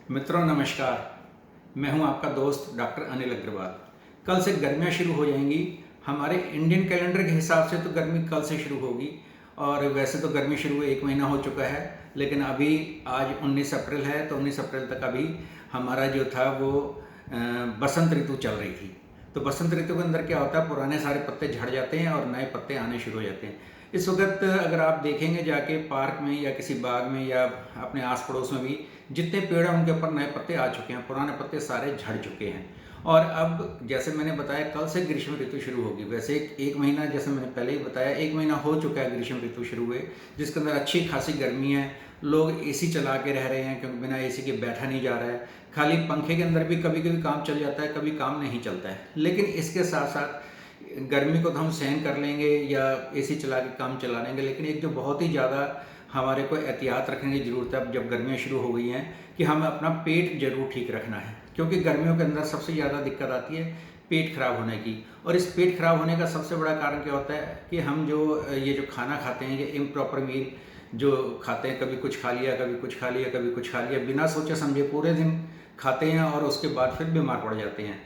मित्रों नमस्कार। मैं हूं आपका दोस्त डॉक्टर अनिल अग्रवाल। कल से गर्मियां शुरू हो जाएंगी। हमारे इंडियन कैलेंडर के हिसाब से तो गर्मी कल से शुरू होगी और वैसे तो गर्मी शुरू हुए 1 महीना हो चुका है, लेकिन अभी आज 19 अप्रैल है तो 19 अप्रैल तक अभी हमारा जो था वो बसंत ऋतु चल रही थी। तो बसंत ऋतु के अंदर क्या होता है, पुराने सारे पत्ते झड़ जाते हैं और नए पत्ते आने शुरू हो जाते हैं। इस वक्त अगर आप देखेंगे जाके पार्क में या किसी बाग में या अपने आस पड़ोस में भी जितने पेड़ हैं उनके ऊपर नए पत्ते आ चुके हैं, पुराने पत्ते सारे झड़ चुके हैं। और अब जैसे मैंने बताया कल से ग्रीष्म ऋतु शुरू होगी। वैसे एक महीना, जैसे मैंने पहले ही बताया, 1 महीना हो चुका है ग्रीष्म ऋतु शुरू हुए, जिसके अंदर अच्छी खासी गर्मी है। लोग एसी चला के रह रहे हैं क्योंकि बिना एसी के बैठा नहीं जा रहा है। खाली पंखे के अंदर भी कभी कभी काम चल जाता है, कभी काम नहीं चलता है। लेकिन इसके साथ साथ गर्मी को तो हम सहन कर लेंगे या एसी चला के काम चला लेंगे, लेकिन एक जो बहुत ही ज़्यादा हमारे को एहतियात रखने की ज़रूरत है अब जब गर्मियाँ शुरू हो गई हैं, कि हमें अपना पेट जरूर ठीक रखना है। क्योंकि गर्मियों के अंदर सबसे ज़्यादा दिक्कत आती है पेट खराब होने की। और इस पेट खराब होने का सबसे बड़ा कारण क्या होता है कि हम जो ये जो खाना खाते हैं, ये इम्प्रॉपर मील जो खाते हैं, कभी कुछ खा लिया, कभी कुछ खा लिया, कभी कुछ खा लिया, बिना सोचे समझे पूरे दिन खाते हैं और उसके बाद फिर बीमार पड़ जाते हैं।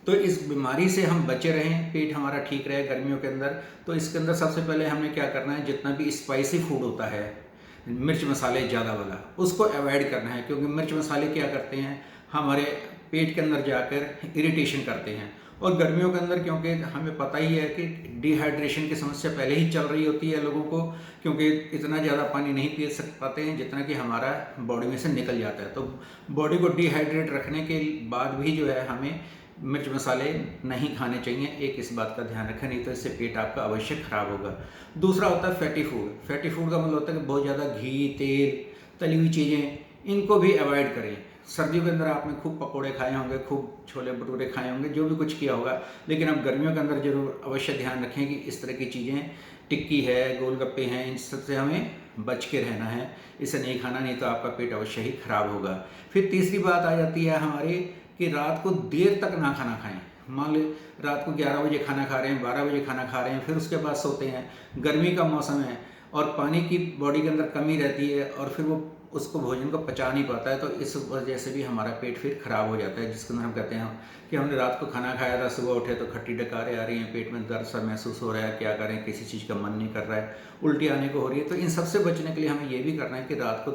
तो इस बीमारी से हम बचे रहें, पेट हमारा ठीक रहे गर्मियों के अंदर, तो इसके अंदर सबसे पहले हमें क्या करना है, जितना भी स्पाइसी फूड होता है, मिर्च मसाले ज़्यादा वाला, उसको अवॉइड करना है। क्योंकि मिर्च मसाले क्या करते हैं, हमारे पेट के अंदर जाकर इरिटेशन करते हैं। और गर्मियों के अंदर क्योंकि हमें पता ही है कि डिहाइड्रेशन की समस्या पहले ही चल रही होती है लोगों को, क्योंकि इतना ज़्यादा पानी नहीं पी पाते हैं जितना कि हमारा बॉडी में से निकल जाता है। तो बॉडी को डिहाइड्रेट रखने के बाद भी जो है हमें मिर्च मसाले नहीं खाने चाहिए। एक इस बात का ध्यान रखें, नहीं तो इससे पेट आपका अवश्य खराब होगा। दूसरा होता है फैटी फूड। फैटी फूड का मतलब होता है कि बहुत ज़्यादा घी, तेल, तली हुई चीज़ें, इनको भी अवॉइड करें। सर्दियों के अंदर आपने खूब पकोड़े खाए होंगे, खूब छोले भटूरे खाए होंगे, जो भी कुछ किया होगा, लेकिन अब गर्मियों के अंदर जरूर अवश्य ध्यान रखें कि इस तरह की चीज़ें, टिक्की है, गोलगप्पे हैं, इन सब से हमें बच के रहना है। इसे नहीं खाना, नहीं तो आपका पेट अवश्य ही खराब होगा। फिर तीसरी बात आ जाती है हमारी कि रात को देर तक ना खाना खाएं। मान लो रात को 11 बजे खाना खा रहे हैं, 12 बजे खाना खा रहे हैं, फिर उसके बाद सोते हैं। गर्मी का मौसम है और पानी की बॉडी के अंदर कमी रहती है और फिर वो उसको भोजन को पचा नहीं पाता है, तो इस वजह से भी हमारा पेट फिर खराब हो जाता है। जिसके अंदर हम कहते हैं कि हमने रात को खाना खाया था, सुबह उठे तो खट्टी डकारें आ रही हैं, पेट में दर्द सा महसूस हो रहा है, क्या करें, किसी चीज़ का मन नहीं कर रहा है, उल्टी आने को हो रही है। तो इन सबसे बचने के लिए हमें ये भी करना है कि रात को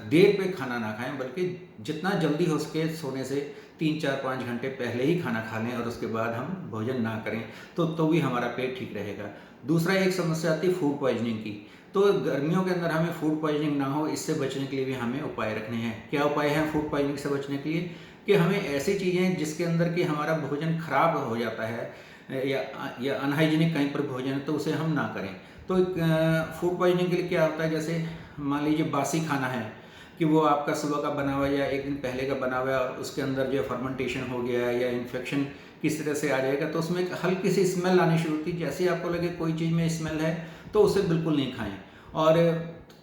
देर पे खाना ना खाएं, बल्कि जितना जल्दी हो सके सोने से 3 4 5 घंटे पहले ही खाना खा लें और उसके बाद हम भोजन ना करें, तो भी हमारा पेट ठीक रहेगा। दूसरा एक समस्या आती है फूड पॉइजनिंग की। तो गर्मियों के अंदर हमें फूड पॉइजनिंग ना हो, इससे बचने के लिए भी हमें उपाय रखने हैं। क्या उपाय हैं फूड पॉइजनिंग से बचने के लिए? कि हमें ऐसी चीज़ें जिसके अंदर कि हमारा भोजन खराब हो जाता है या अनहाइजीनिक कहीं पर भोजन है, तो उसे हम ना करें। तो फूड पॉइजनिंग के लिए क्या होता है, जैसे मान लीजिए बासी खाना है कि वो आपका सुबह का बना हुआ या एक दिन पहले का बना हुआ है और उसके अंदर जो फर्मेंटेशन हो गया है या इन्फेक्शन किस तरह से आ जाएगा, तो उसमें एक हल्की सी स्मेल आनी शुरू होती है। जैसे ही आपको लगे कोई चीज़ में स्मेल है तो उसे बिल्कुल नहीं खाएं और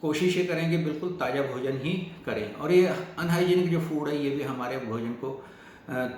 कोशिश ये करें कि बिल्कुल ताज़ा भोजन ही करें। और ये अनहाइजीनिक जो फूड है ये भी हमारे भोजन को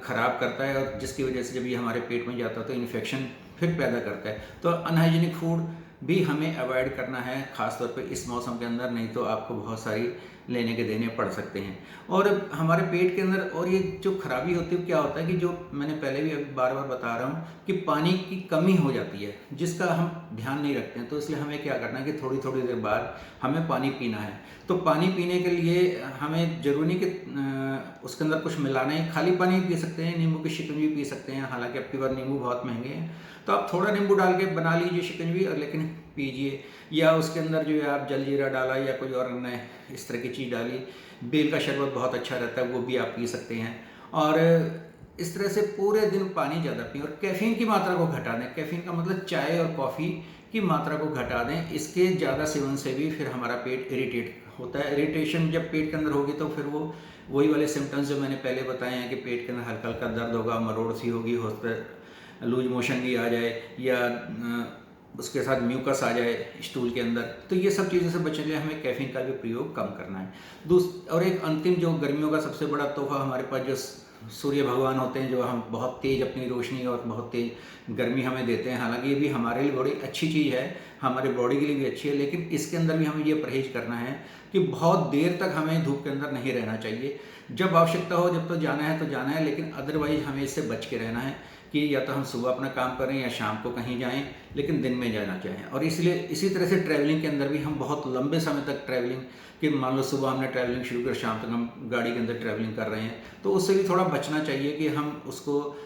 ख़राब करता है और जिसकी वजह से जब ये हमारे पेट में जाता है तो इन्फेक्शन फिर पैदा करता है। तो अनहाइजीनिक फूड भी हमें अवॉइड करना है, ख़ासतौर पे इस मौसम के अंदर, नहीं तो आपको बहुत सारी लेने के देने पड़ सकते हैं। और हमारे पेट के अंदर और ये जो खराबी होती है क्या होता है कि जो मैंने पहले भी अभी बार बार बता रहा हूँ कि पानी की कमी हो जाती है, जिसका हम ध्यान नहीं रखते हैं। तो इसलिए हमें क्या करना है कि थोड़ी थोड़ी देर बाद हमें पानी पीना है। तो पानी पीने के लिए हमें जरूरी नहीं कि उसके अंदर कुछ मिलाना है, खाली पानी पी सकते हैं, नींबू की शिकंजी पी सकते हैं। हालांकि अब की बार नींबू बहुत महंगे हैं, तो आप थोड़ा नींबू डाल के बना लीजिए शिकंजी और लेकिन पीजिए। या उसके अंदर जो है आप जलजीरा डाला या कोई और नए इस तरह की चीज़ डाली, बेल का शरबत बहुत अच्छा रहता है, वो भी आप पी सकते हैं। और इस तरह से पूरे दिन पानी ज़्यादा पिएं और कैफ़ीन की मात्रा को घटा दें। कैफ़ीन का मतलब चाय और कॉफ़ी की मात्रा को घटा दें। इसके ज़्यादा सेवन से भी फिर हमारा पेट इरिटेट होता है। इरिटेशन जब पेट के अंदर होगी तो फिर वो वही वाले सिम्टम्स जो मैंने पहले बताए हैं कि पेट के अंदर हल्का हल्का दर्द होगा, मरोड़ सी होगी, लूज मोशन भी आ जाए या उसके साथ म्यूकस आ जाए स्टूल के अंदर। तो ये सब चीज़ों से बचने के लिए हमें कैफ़ीन का भी प्रयोग कम करना है। और एक अंतिम जो गर्मियों का सबसे बड़ा तोहफा हमारे पास जो सूर्य भगवान होते हैं जो हम बहुत तेज़ अपनी रोशनी और बहुत तेज़ गर्मी हमें देते हैं। हालाँकि ये भी हमारे लिए बड़ी अच्छी चीज़ है, हमारे बॉडी के लिए भी अच्छी है, लेकिन इसके अंदर भी हमें ये परहेज़ करना है कि बहुत देर तक हमें धूप के अंदर नहीं रहना चाहिए। जब आवश्यकता हो, जब तो जाना है, लेकिन अदरवाइज़ हमें इससे बच के रहना है कि या तो हम सुबह अपना काम करें या शाम को कहीं जाएँ, लेकिन दिन में जाना चाहें। और इसलिए इसी तरह से ट्रैवलिंग के अंदर भी हम बहुत लंबे समय तक ट्रैवलिंग कि मान लो सुबह हमने ट्रैवलिंग शुरू कर, शाम तक हम गाड़ी के अंदर ट्रैवलिंग कर रहे हैं, तो उससे भी थोड़ा बचना चाहिए कि हम उसको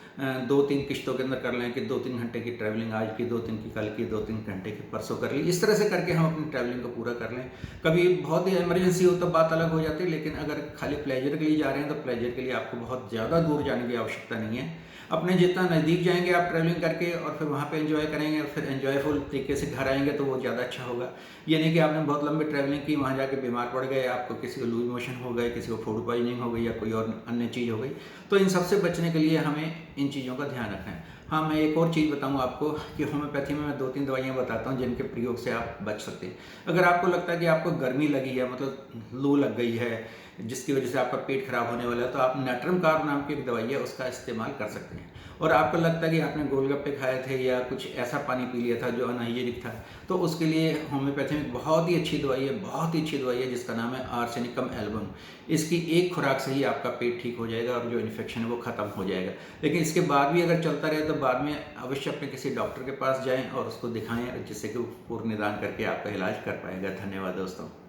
2-3 किश्तों के अंदर कर लें कि 2-3 घंटे की ट्रैवलिंग आज की, 2-3 की कल की, 2-3 घंटे की परसों कर ली। इस तरह से करके हम अपनी ट्रैवलिंग को पूरा कर लें। कभी बहुत ही इमरजेंसी हो तो बात अलग हो जाती है, लेकिन अगर खाली प्लेजर के लिए जा रहे हैं तो प्लेजर के लिए आपको बहुत ज़्यादा दूर जाने की आवश्यकता नहीं है। अपने जितना नज़दीक जाएँगे आप ट्रैवलिंग करके और फिर वहाँ पे एन्जॉय करेंगे और फिर एन्जॉयफुल तरीके से घर आएँगे तो वो ज़्यादा अच्छा होगा। ये नहीं कि आपने बहुत लंबी ट्रैवलिंग की, वहाँ जाके बीमार पड़ गए, आपको किसी को लूज़ मोशन हो गए, किसी को फूड पॉइज़निंग हो गई या कोई और अन्य चीज़ हो गई। तो इन सब से बचने के लिए हमें इन चीज़ों का ध्यान रखना है। हाँ, मैं एक और चीज़ बताऊँ आपको कि होम्योपैथी में मैं 2-3 दवाइयाँ बताता हूँ जिनके प्रयोग से आप बच सकते हैं। अगर आपको लगता है कि आपको गर्मी लगी है, मतलब लू लग गई है, जिसकी वजह से आपका पेट खराब होने वाला है, तो आप नैट्रम कार्ब नाम की एक दवाई है, उसका इस्तेमाल कर सकते हैं। और आपको लगता है कि आपने गोलगप्पे खाए थे या कुछ ऐसा पानी पी लिया था जो अनहाइजीनिक था, तो उसके लिए होम्योपैथी में बहुत ही अच्छी दवाई है, बहुत ही अच्छी दवाई है जिसका नाम है आर्सेनिकम एल्बम। इसकी एक खुराक से ही आपका पेट ठीक हो जाएगा और जो इन्फेक्शन है वो ख़त्म हो जाएगा। लेकिन इसके बाद भी अगर चलता रहे तो बाद में अवश्य अपने किसी डॉक्टर के पास जाएँ और उसको दिखाएँ, जिससे कि वो पूर्ण निदान करके आपका इलाज कर पाएगा। धन्यवाद दोस्तों।